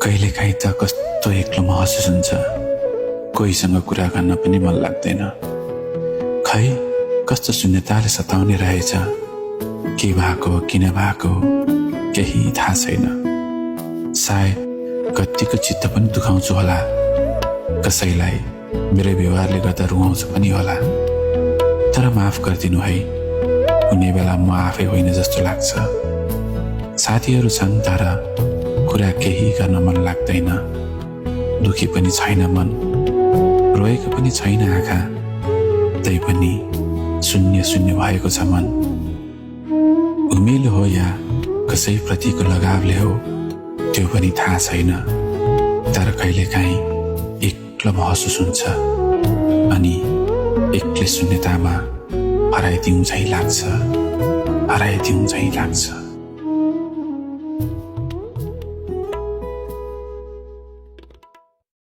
कहिलेकाहीँ त कस्तो एक्लो महसुस हुन्छ, कोहीसँग कुरा गर्न पनि मन लाग्दैन। खै कस्तो शून्यताले सताउने रहेछ, के भएको किन भएको केही थाहा छैन। सायद कतिको चित्त पनि दुखाउँछु होला, कसैलाई मेरो व्यवहारले गर्दा रुवाउँछु पनि होला। तर माफ गरिदिनु है, कुनै बेला म आफै होइन जस्तो लाग्छ। साथीहरू छन् तर कुरा केही गर्न मन लाग्दैन। दुखी पनि छैन मन, रोएको पनि छैन आँखा, तै पनि शून्य शून्य भएको छ मन। उमेलो हो या कसैप्रतिको लगावले हो त्यो पनि थाहा छैन। तर कहिलेकाहीँ एक्लो महसुस हुन्छ अनि एक्लै शून्यतामा हराइदिउँ झैँ लाग्छ।